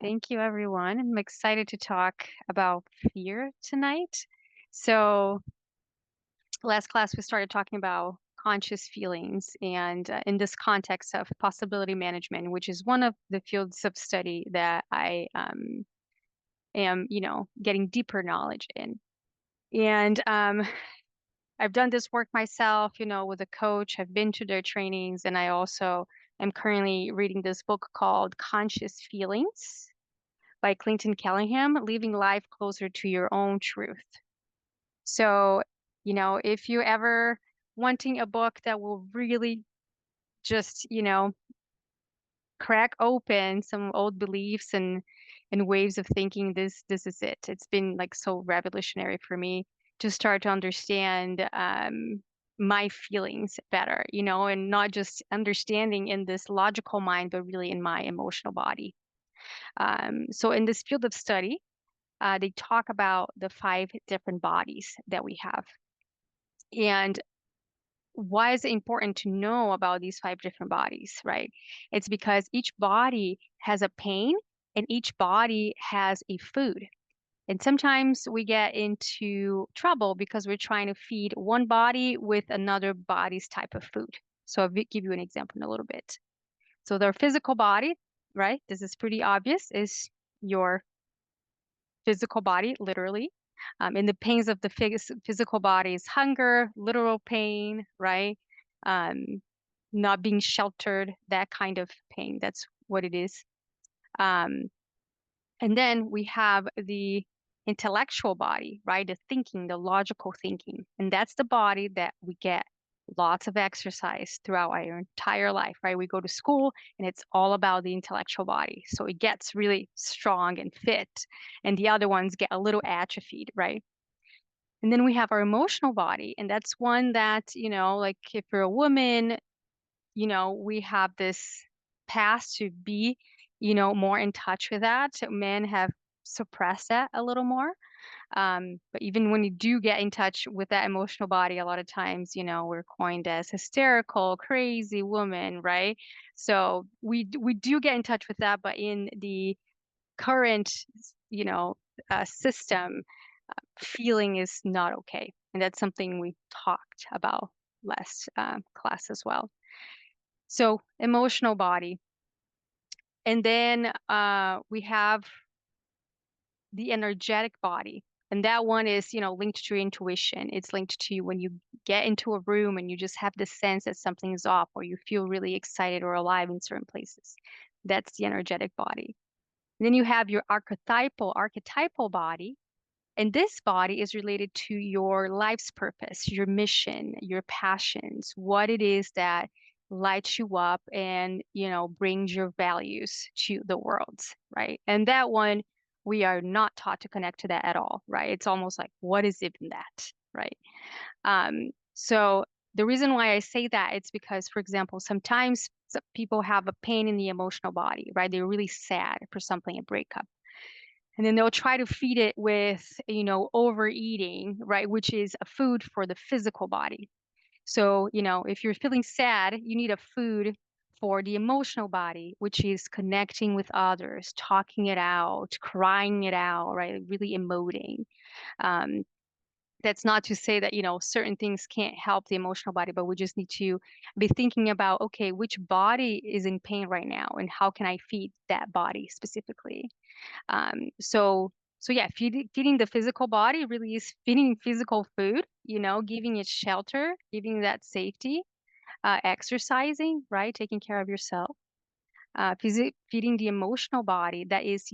Thank you, everyone. I'm excited to talk about fear tonight. So, last class we started talking about conscious feelings, and in this context of possibility management, which is one of the fields of study that I am, getting deeper knowledge in. And I've done this work myself, with a coach. I've been to their trainings, and I also am currently reading this book called Conscious Feelings by Clinton Kellingham, Living Life Closer to Your Own Truth. So, if you ever wanting a book that will really just, crack open some old beliefs and ways of thinking, this is it. It's been like so revolutionary for me to start to understand my feelings better, and not just understanding in this logical mind, but really in my emotional body. So in this field of study, they talk about the five different bodies that we have. And why is it important to know about these five different bodies, right? It's because each body has a pain and each body has a food. And sometimes we get into trouble because we're trying to feed one body with another body's type of food. So I'll give you an example in a little bit. So their physical body, right? This is pretty obvious, is your physical body, literally. And the pains of the physical body is hunger, literal pain, right? Um, Not being sheltered, that kind of pain. That's what it is. Um, and then we have the intellectual body, right? The thinking, the logical thinking. And that's the body that we get lots of exercise throughout our entire life, right? We go to school and it's all about the intellectual body. So it gets really strong and fit, and the other ones get a little atrophied, right? And then we have our emotional body, and that's one that, like if you're a woman, we have this past to be, more in touch with that. Men have suppressed that a little more. But even when you do get in touch with that emotional body, a lot of times, we're coined as hysterical, crazy woman, right? So we do get in touch with that, but in the current, you know, system, feeling is not okay, and that's something we talked about last class as well. So emotional body, and then we have the energetic body. And that one is, linked to your intuition. It's linked to when you get into a room and you just have the sense that something is off, or you feel really excited or alive in certain places. That's the energetic body. And then you have your archetypal body. And this body is related to your life's purpose, your mission, your passions, what it is that lights you up and, brings your values to the world, right? And that one, we are not taught to connect to that at all, right? It's almost like, what is even that, right? So the reason why I say that, it's because, for example, sometimes people have a pain in the emotional body, right? They're really sad for something, a breakup. And then they'll try to feed it with, overeating, right? Which is a food for the physical body. So, if you're feeling sad, you need a food for the emotional body, which is connecting with others, talking it out, crying it out, right? Really emoting. Um, that's not to say that, certain things can't help the emotional body, but we just need to be thinking about, okay, which body is in pain right now, and how can I feed that body specifically? So yeah, feeding the physical body really is feeding physical food, giving it shelter, giving that safety, exercising, right? Taking care of yourself. Feeding the emotional body, that is,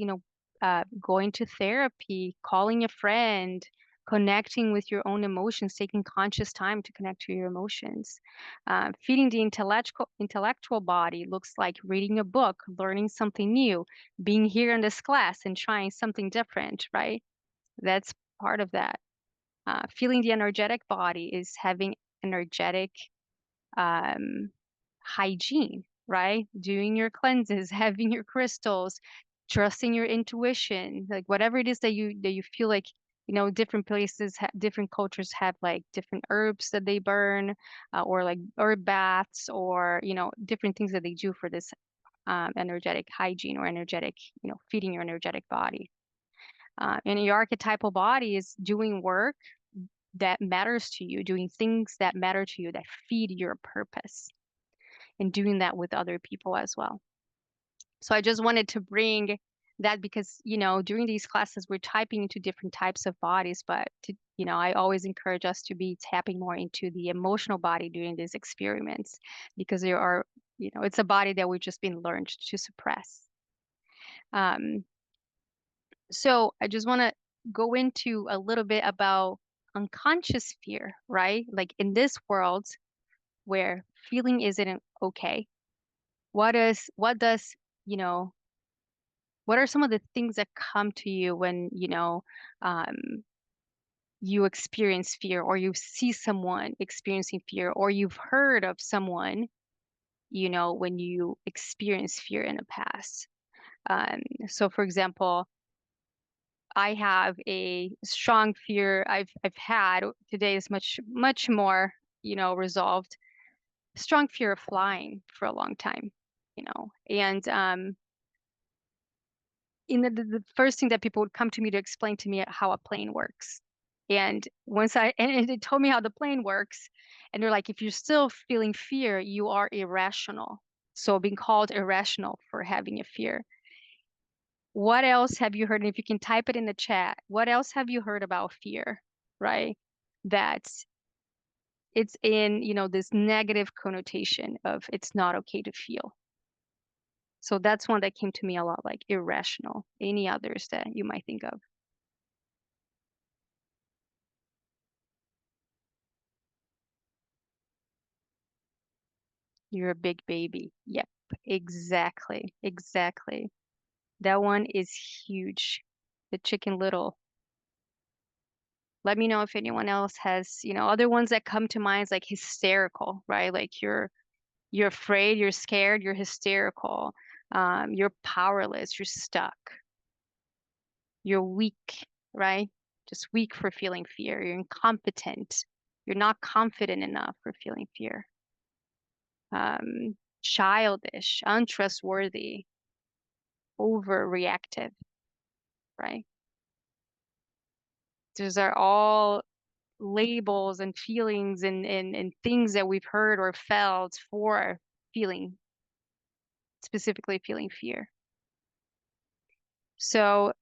going to therapy, calling a friend, connecting with your own emotions, taking conscious time to connect to your emotions. Feeding the intellectual body looks like reading a book, learning something new, being here in this class and trying something different, right? That's part of that. Feeling the energetic body is having energetic um, hygiene, right? Doing your cleanses, having your crystals, trusting your intuition, like whatever it is that you feel like, different places, different cultures have like different herbs that they burn, or like herb baths, or different things that they do for this energetic hygiene or energetic, feeding your energetic body. And your archetypal body is doing work that matters to you, doing things that matter to you, that feed your purpose, and doing that with other people as well. So I just wanted to bring that because, during these classes, we're typing into different types of bodies, but I always encourage us to be tapping more into the emotional body during these experiments because there are, it's a body that we've just been learned to suppress. Um, so I just want to go into a little bit about unconscious fear, right? Like in this world where feeling isn't okay, what does, you know, what are some of the things that come to you when, um, you experience fear or you see someone experiencing fear or you've heard of someone, when you experience fear in the past? Um, so for example, I have a strong fear I've had today is much more, resolved. Strong fear of flying for a long time, and the first thing that people would come to me to explain to me how a plane works. And and they told me how the plane works, and they're like, if you're still feeling fear, you are irrational. So being called irrational for having a fear. What else have you heard? And if you can type it in the chat, what else have you heard about fear, right? That it's in, this negative connotation of it's not okay to feel. So that's one that came to me a lot, like irrational. Any others that you might think of? You're a big baby. Yep, exactly, exactly. That one is huge. The Chicken Little. Let me know if anyone else has, other ones that come to mind is like hysterical, right? Like you're afraid, you're scared, you're hysterical. You're powerless, you're stuck, you're weak, right? Just weak for feeling fear. You're incompetent. You're not confident enough for feeling fear. Childish, untrustworthy, overreactive, right? Those are all labels and feelings and things that we've heard or felt for feeling, specifically feeling fear. So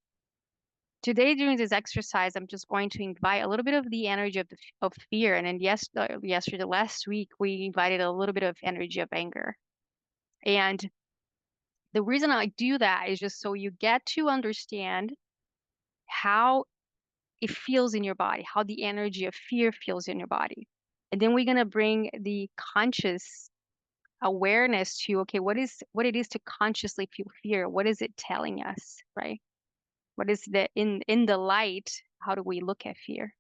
today during this exercise, I'm just going to invite a little bit of the energy of fear. And then yesterday, last week, we invited a little bit of energy of anger. And the reason I do that is just so you get to understand how it feels in your body, how the energy of fear feels in your body. And then we're going to bring the conscious awareness to, okay, what it is to consciously feel fear. What is it telling us, right? What is in the light, how do we look at fear?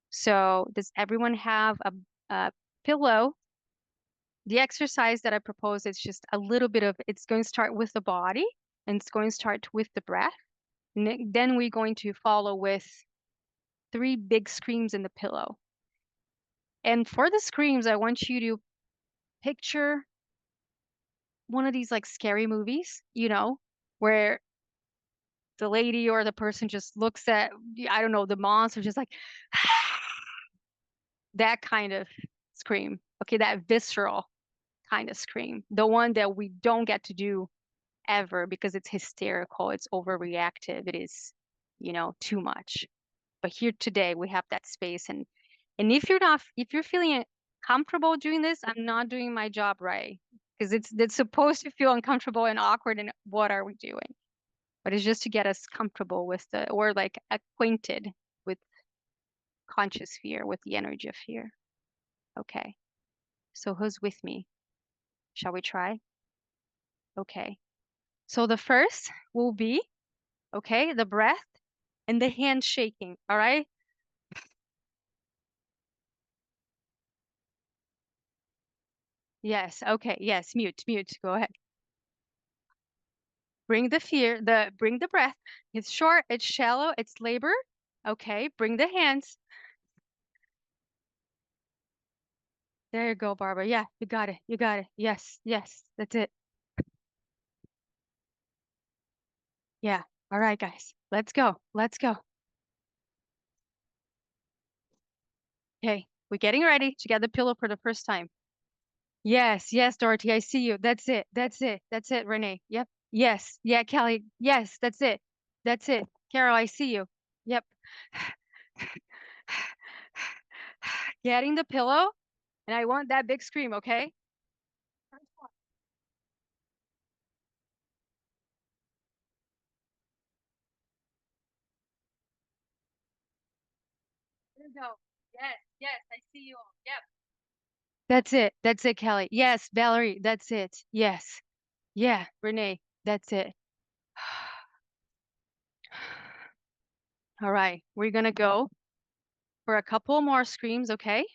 So does everyone have a pillow? The exercise that I propose is just a little bit of, it's going to start with the body and it's going to start with the breath. And then we're going to follow with 3 big screams in the pillow. And for the screams, I want you to picture one of these like scary movies, where the lady or the person just looks at, I don't know, the monster just like that kind of scream. Okay, that visceral kind of scream. The one that we don't get to do ever because it's hysterical, it's overreactive, it is, too much. But here today we have that space and if you're feeling comfortable doing this, I'm not doing my job right because it's supposed to feel uncomfortable and awkward and what are we doing? But it's just to get us comfortable with or like acquainted with conscious fear, with the energy of fear. Okay. So who's with me? Shall we try? Okay. So the first will be, okay, the breath and the hand shaking. All right. Yes. Okay. Yes. Mute, mute. Go ahead. Bring the breath. It's short, it's shallow, it's labor. Okay. Bring the hands. There you go, Barbara. Yeah, you got it. You got it. Yes. Yes. That's it. Yeah. All right, guys. Let's go. Let's go. Okay. We're getting ready to get the pillow for the first time. Yes, yes, Dorothy, I see you. That's it. That's it. That's it, Renee. Yep. Yes. Yeah, Kelly. Yes, that's it. That's it. Carol, I see you. Yep. Getting the pillow, and I want that big scream, okay? First one. There we go. Yes, yes, I see you all. Yep. That's it. That's it, Kelly. Yes, Valerie, that's it. Yes. Yeah, Renee, that's it. All right, we're gonna go for a couple more screams, okay?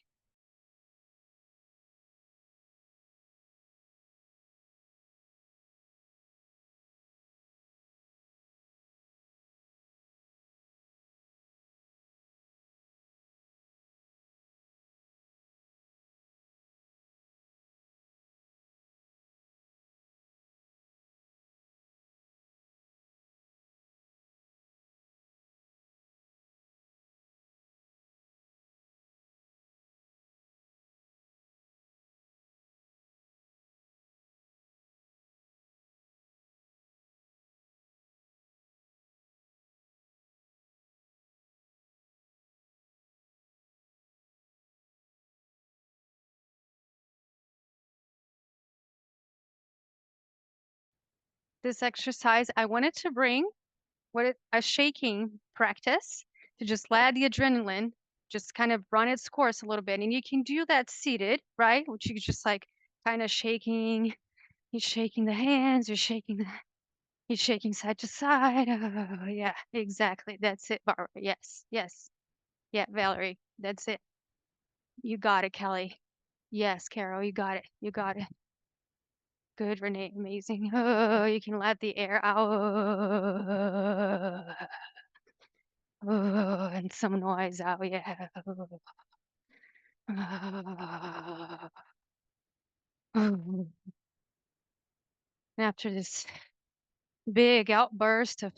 This exercise, I wanted to bring a shaking practice to just let the adrenaline just kind of run its course a little bit. And you can do that seated, right? Which you just like kind of shaking, you're shaking the hands, you're shaking side to side. Oh, yeah, exactly. That's it, Barbara. Yes, yes. Yeah, Valerie. That's it. You got it, Kelly. Yes, Carol, you got it. You got it. Good, Renee. Amazing. Oh, you can let the air out. Oh, and some noise out. Yeah. Oh. After this big outburst of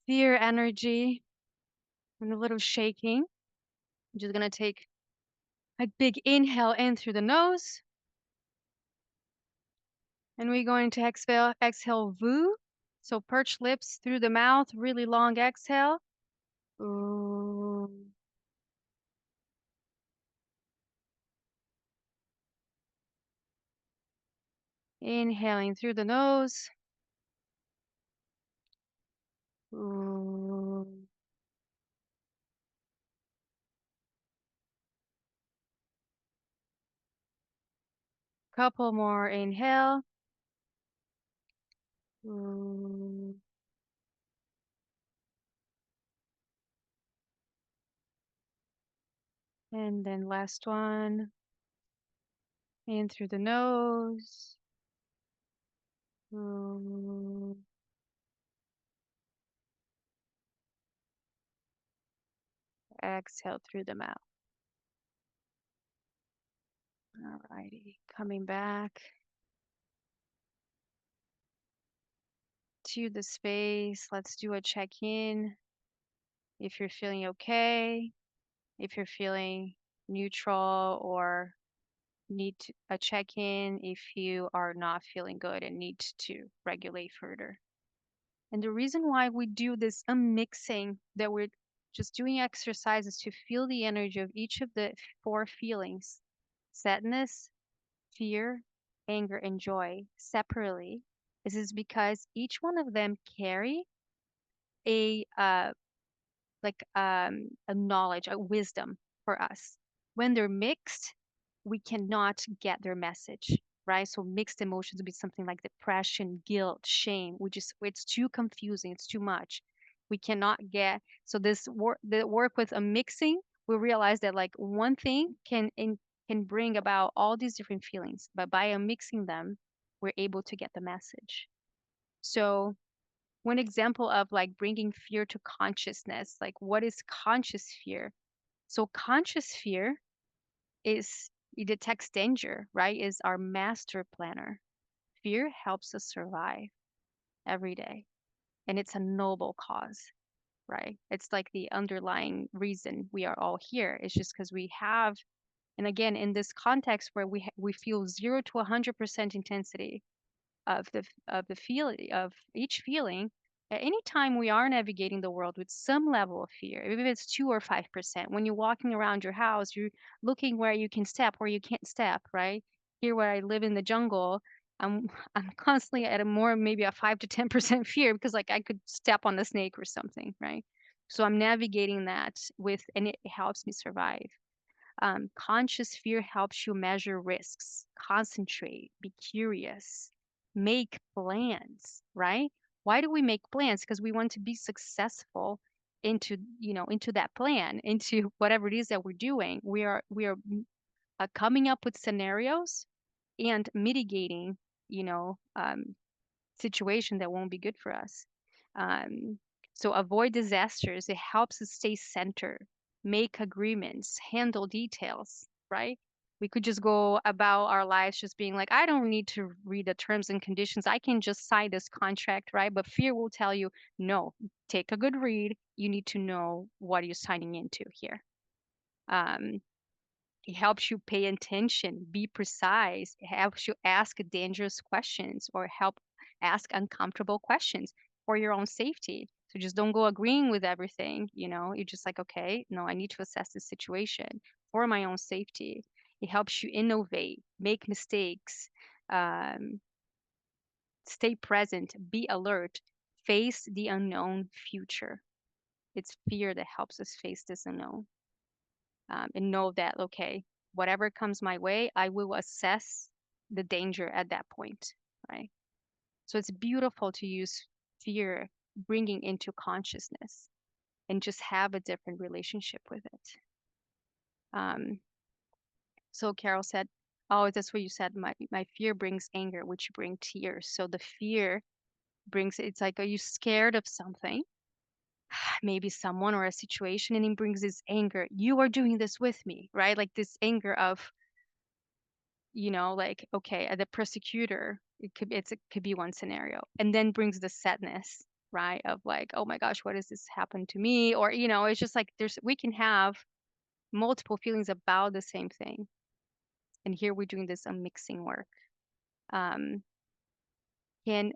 fear energy and a little shaking, I'm just gonna take a big inhale in through the nose, and we're going to exhale voo. So perch lips through the mouth, really long exhale. Ooh. Inhaling through the nose. Ooh. Couple more inhale. Ooh. And then last one. In through the nose. Ooh. Exhale through the mouth. Alrighty. Coming back to the space. Let's do a check-in. If you're feeling okay, if you're feeling neutral or a check-in if you are not feeling good and need to regulate further. And the reason why we do this unmixing, that we're just doing exercises to feel the energy of each of the four feelings, sadness, fear, anger, and joy separately, is because each one of them carry a a knowledge, a wisdom for us. When they're mixed, we cannot get their message, right? So mixed emotions would be something like depression, guilt, shame. It's too confusing, it's too much. We cannot get so the work with a mixing, we realize that like one thing can bring about all these different feelings, but by mixing them, we're able to get the message. So one example of like bringing fear to consciousness, like what is conscious fear? So conscious fear is it detects danger, right? Is our master planner. Fear helps us survive. every day. And it's a noble cause, right? It's like the underlying reason we are all here. It's just because we have, and again, in this context where we feel 0 to 100% intensity of the feel of each feeling, at any time we are navigating the world with some level of fear, even if it's 2 or 5%. When you're walking around your house, you're looking where you can step, where you can't step, right? Here, where I live in the jungle, I'm I'm constantly at a more maybe a 5 to 10% fear because like I could step on a snake or something, right? So I'm navigating that with, and it helps me survive. Conscious fear helps you measure risks, concentrate, be curious, make plans, right? Why do we make plans? Because we want to be successful into, into that plan, into whatever it is that we're doing. We are coming up with scenarios and mitigating, you know, um, situation that won't be good for us. Um, so avoid disasters. It helps us stay centered, make agreements, handle details, right? We could just go about our lives just being like, I don't need to read the terms and conditions. I can just sign this contract, right? But fear will tell you, no, take a good read. You need to know what you're signing into here. Um, it helps you pay attention, be precise. It helps you ask dangerous questions or help ask uncomfortable questions for your own safety. So just don't go agreeing with everything, You're just like, okay, no, I need to assess the situation for my own safety. It helps you innovate, make mistakes, um, stay present, be alert, face the unknown future. It's fear that helps us face this unknown, and know that, okay, whatever comes my way, I will assess the danger at that point, right? So it's beautiful to use fear bringing into consciousness and just have a different relationship with it. Um, so Carol said, oh, that's what you said. My fear brings anger, which bring tears. So the fear brings, it's like, are you scared of something? Maybe someone or a situation, and it brings this anger. You are doing this with me, right? Like this anger of, like, okay, the persecutor, it could be one scenario, and then brings the sadness, right, of like, oh my gosh, what has this happened to me? Or, it's just like we can have multiple feelings about the same thing, and here we're doing this mixing work. um can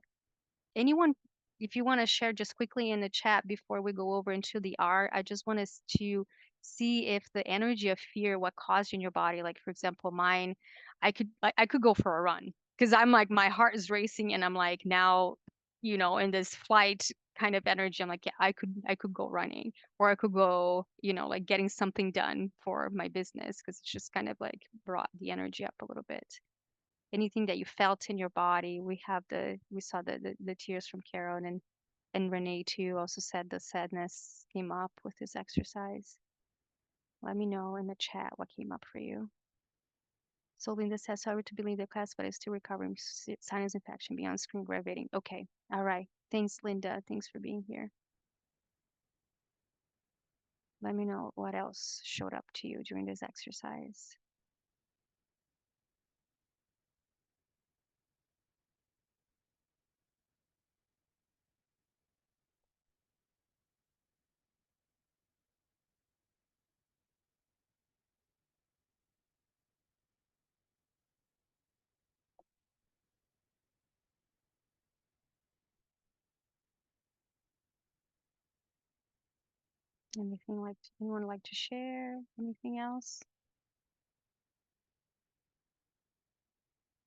anyone, if you want to share just quickly in the chat before we go over into the art, I just want us to see if the energy of fear, what caused in your body, like for example, mine, I could go for a run because I'm like my heart is racing and I'm like now, in this flight kind of energy. I'm like, yeah, I could go running, or I could go, like getting something done for my business because it's just kind of like brought the energy up a little bit. Anything that you felt in your body. We saw the tears from Carol, and Renee too also said the sadness came up with this exercise. Let me know in the chat what came up for you. So Linda says, sorry to be leaving the class, but I'm still recovering sinus infection beyond screen gravitating. Okay. All right. Thanks, Linda. Thanks for being here. Let me know what else showed up to you during this exercise. Anyone like to share? Anything else?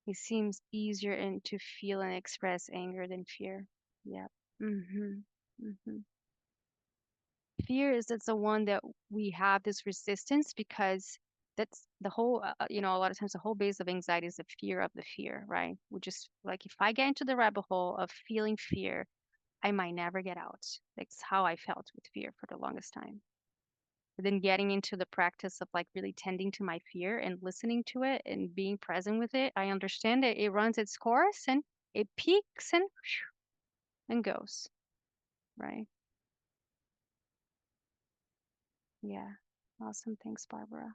It seems easier and to feel and express anger than fear. Yep. Mhm. Mhm. Fear is that's the one that we have this resistance because that's the whole, a lot of times the whole base of anxiety is the fear of the fear, right? We just like, if I get into the rabbit hole of feeling fear, I might never get out. That's how I felt with fear for the longest time. But then getting into the practice of like really tending to my fear and listening to it and being present with it, I understand that it runs its course and it peaks and goes, right? Yeah. Awesome. Thanks, Barbara.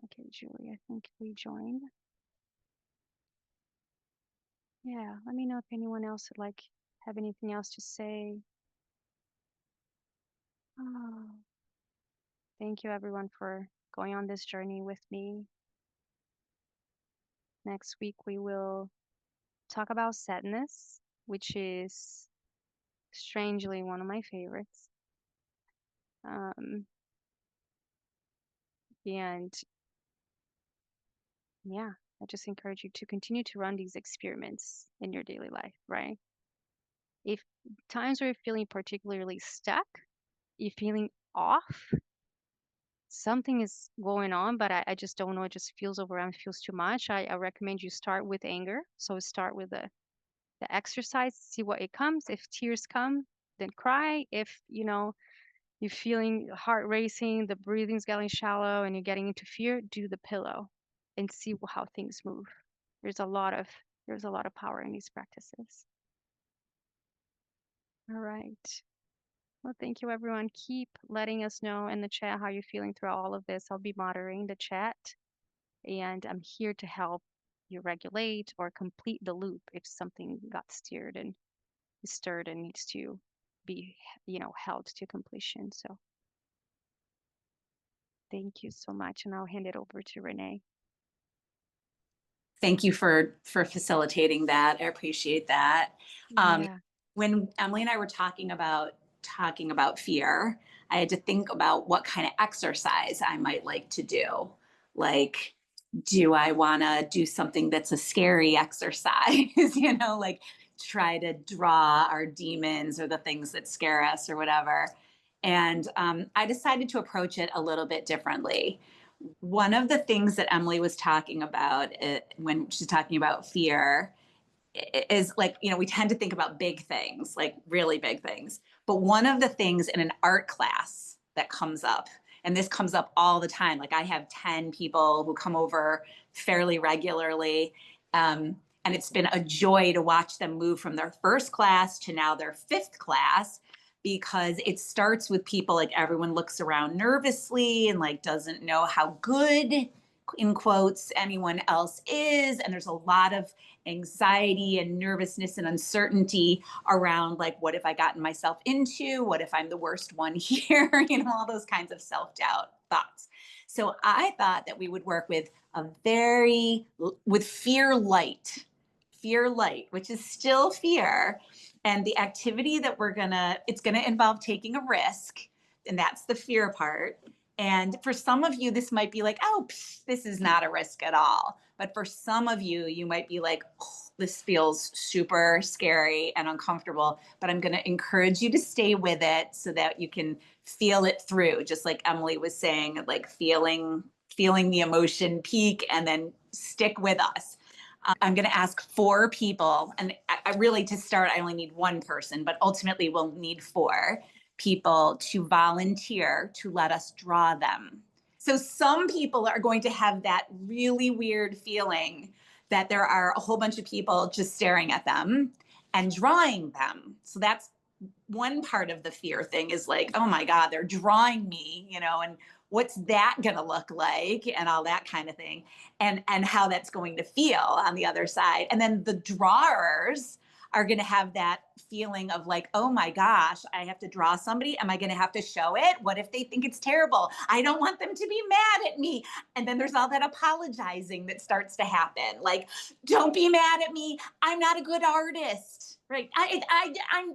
Okay, Julie, I think we joined. Yeah, let me know if anyone else would like have anything else to say. Oh, thank you everyone for going on this journey with me. Next week we will talk about sadness, which is strangely one of my favorites. Um, and yeah, I just encourage you to continue to run these experiments in your daily life, right? If times where you're feeling particularly stuck, you're feeling off, something is going on, but I just don't know. It just feels overwhelmed, feels too much. I recommend you start with anger. So start with the exercise, see what it comes. If tears come, then cry. If, you're feeling heart racing, the breathing's getting shallow, and you're getting into fear, do the pillow and see how things move. There's a lot of there's a lot of power in these practices. All right. Well, thank you, everyone. Keep letting us know in the chat how you're feeling through all of this. I'll be moderating the chat, and I'm here to help you regulate or complete the loop if something got steered and stirred and needs to be, held to completion. So thank you so much, and I'll hand it over to Renee. Thank you for facilitating that. I appreciate that. Yeah. When Emily and I were talking about fear, I had to think about what kind of exercise I might like to do. Like, do I want to do something that's a scary exercise? Like try to draw our demons or the things that scare us or whatever. And I decided to approach it a little bit differently. One of the things that Emily was talking about when she's talking about fear is like, we tend to think about big things, like really big things. But one of the things in an art class that comes up, and this comes up all the time, like I have 10 people who come over fairly regularly. And it's been a joy to watch them move from their first class to now their fifth class, because it starts with people like everyone looks around nervously and like doesn't know how good, in quotes, anyone else is. And there's a lot of anxiety and nervousness and uncertainty around like, what have I gotten myself into? What if I'm the worst one here? All those kinds of self-doubt thoughts. So I thought that we would work with with fear light, which is still fear. And the activity that it's gonna involve taking a risk, and that's the fear part. And for some of you, this might be like, oh, this is not a risk at all. But for some of you, you might be like, oh, this feels super scary and uncomfortable. But I'm going to encourage you to stay with it so that you can feel it through, just like Emily was saying, like feeling the emotion peak and then stick with us. I'm going to ask 4 people, and I really, to start, I only need 1 person, but ultimately we'll need 4 people to volunteer to let us draw them. So some people are going to have that really weird feeling that there are a whole bunch of people just staring at them and drawing them. So that's one part of the fear thing, is like, oh my God, they're drawing me, and what's that going to look like and all that kind of thing, and how that's going to feel on the other side. And then the drawers are going to have that feeling of like, oh my gosh, I have to draw somebody. Am I going to have to show it? What if they think it's terrible? I don't want them to be mad at me. And then there's all that apologizing that starts to happen. Like, don't be mad at me. I'm not a good artist. Right.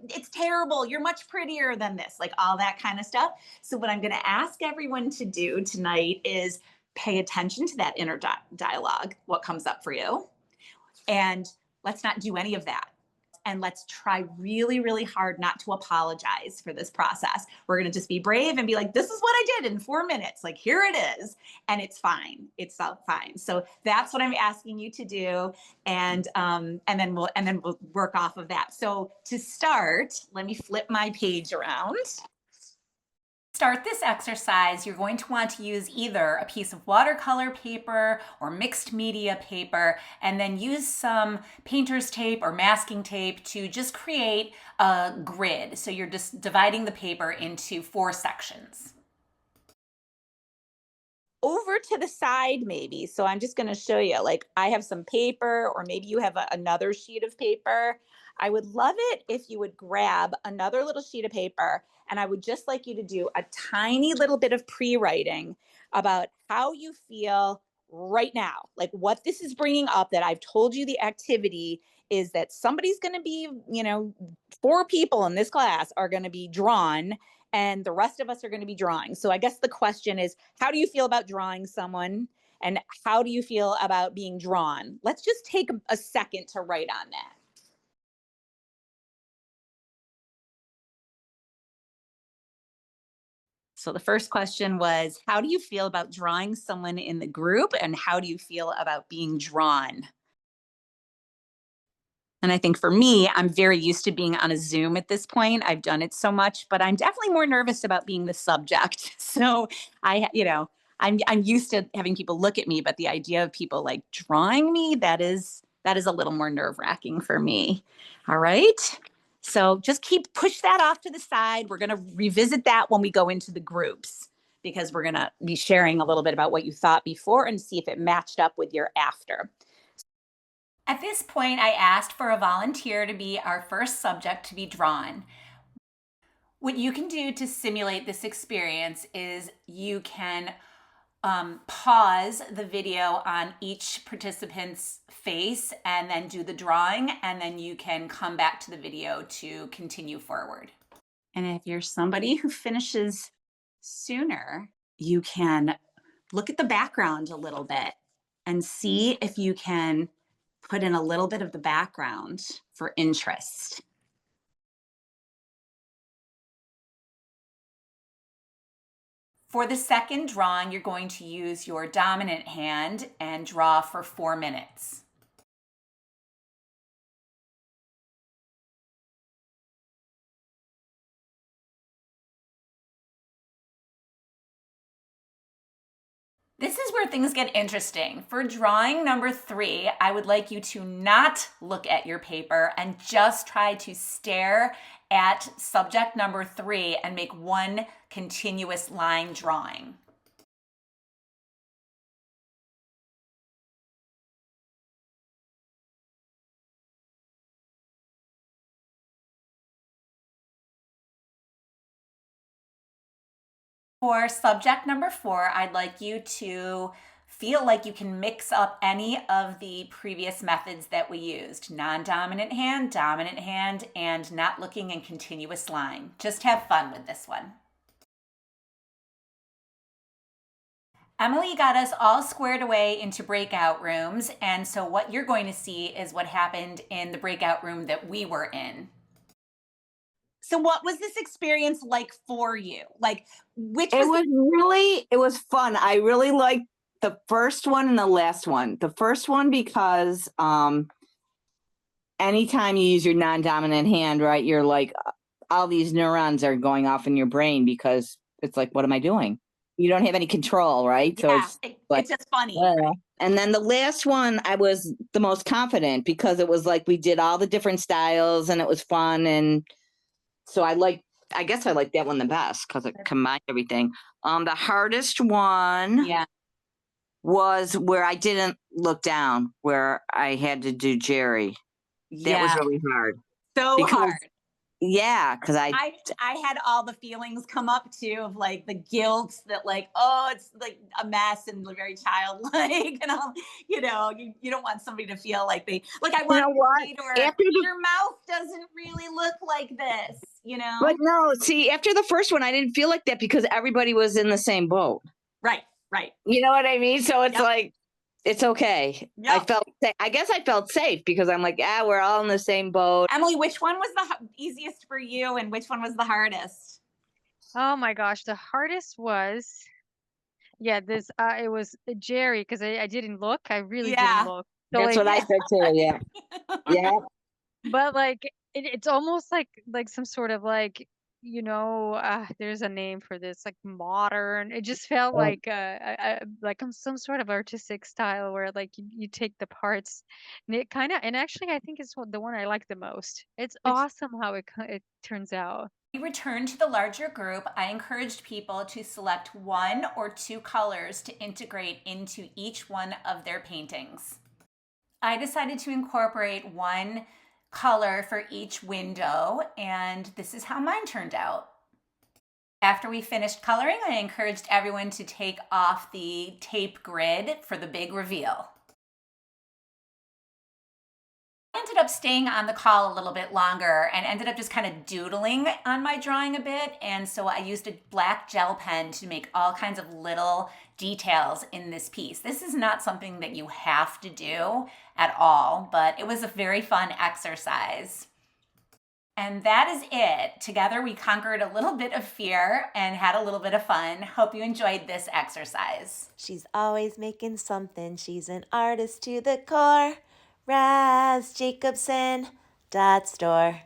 It's terrible. You're much prettier than this, like all that kind of stuff. So what I'm going to ask everyone to do tonight is pay attention to that inner dialogue, what comes up for you. And let's not do any of that. And let's try really, really hard not to apologize for this process. We're going to just be brave and be like, this is what I did in 4 minutes. Like, here it is. And it's fine. It's all fine. So that's what I'm asking you to do. And then we'll work off of that. So to start, let me flip my page around. Start this exercise, you're going to want to use either a piece of watercolor paper or mixed media paper, and then use some painter's tape or masking tape to just create a grid. So you're just dividing the paper into 4 sections. over to the side maybe. So I'm just going to show you, like, I have some paper, or maybe you have another sheet of paper. I would love it if you would grab another little sheet of paper, and I would just like you to do a tiny little bit of pre-writing about how you feel right now, like what this is bringing up. That I've told you the activity is that somebody's going to be, 4 people in this class are going to be drawn, and the rest of us are going to be drawing. So I guess the question is, how do you feel about drawing someone? And how do you feel about being drawn? Let's just take a second to write on that. So the first question was, how do you feel about drawing someone in the group? And how do you feel about being drawn? And I think for me, I'm very used to being on a Zoom at this point. I've done it so much, but I'm definitely more nervous about being the subject. So I'm used to having people look at me, but the idea of people like drawing me, that is a little more nerve-wracking for me. All right. So just push that off to the side. We're going to revisit that when we go into the groups, because we're going to be sharing a little bit about what you thought before and see if it matched up with your after. At this point, I asked for a volunteer to be our first subject to be drawn. What you can do to simulate this experience is you can pause the video on each participant's face and then do the drawing, and then you can come back to the video to continue forward. And if you're somebody who finishes sooner, you can look at the background a little bit and see if you can put in a little bit of the background for interest. For the second drawing, you're going to use your dominant hand and draw for 4 minutes. This is where things get interesting. For drawing number 3, I would like you to not look at your paper and just try to stare at subject number 3 and make one continuous line drawing. For subject number 4, I'd like you to feel like you can mix up any of the previous methods that we used: non-dominant hand, dominant hand, and not looking in continuous line. Just have fun with this one. Emily got us all squared away into breakout rooms, and so what you're going to see is what happened in the breakout room that we were in. So what was this experience like for you? Like, which It was was it was fun. I really liked the first one and the last one. The first one because anytime you use your non-dominant hand, right, you're like all these neurons are going off in your brain because it's like, what am I doing? You don't have any control, right? So yeah, it's like, it's just funny. yeah. And then the last one, I was the most confident because it was like we did all the different styles and it was fun. And so I guess I like that one the best because it combined everything. The hardest one Yeah. was where I didn't look down, where I had to do Jerry. That was Yeah. really hard. So Because hard. yeah, because I had all the feelings come up too, of like the guilt that, like, oh, it's like a mess and very childlike, and all, you don't want somebody to feel like I you want know what? to, or After the your mouth doesn't really look like this. But no, see, after the first one, I didn't feel like that because everybody was in the same boat. Right, right. You know what I mean? So it's Yep. like it's okay. Yep. I guess I felt safe because I'm like, we're all in the same boat. Emily, which one was the easiest for you, and which one was the hardest? Oh my gosh, the hardest was, yeah, this it was Jerry, because I didn't look. I really didn't Yeah. look. So That's like, what I said too. Yeah. Yeah. but like it's almost like some sort of like there's a name for this, like modern. It just felt Oh, like some sort of artistic style where like you take the parts and it kind of, and actually I think it's the one I like the most. It's awesome how it turns out. We returned to the larger group. I encouraged people to select one or two colors to integrate into each one of their paintings. I decided to incorporate one color for each window, and this is how mine turned out. After we finished coloring, I encouraged everyone to take off the tape grid for the big reveal. I ended up staying on the call a little bit longer and ended up just kind of doodling on my drawing a bit. And so I used a black gel pen to make all kinds of little details in this piece. This is not something that you have to do at all, but it was a very fun exercise. And that is it. Together we conquered a little bit of fear and had a little bit of fun. Hope you enjoyed this exercise. She's always making something. She's an artist to the core. Raz Jacobson, Dot Store.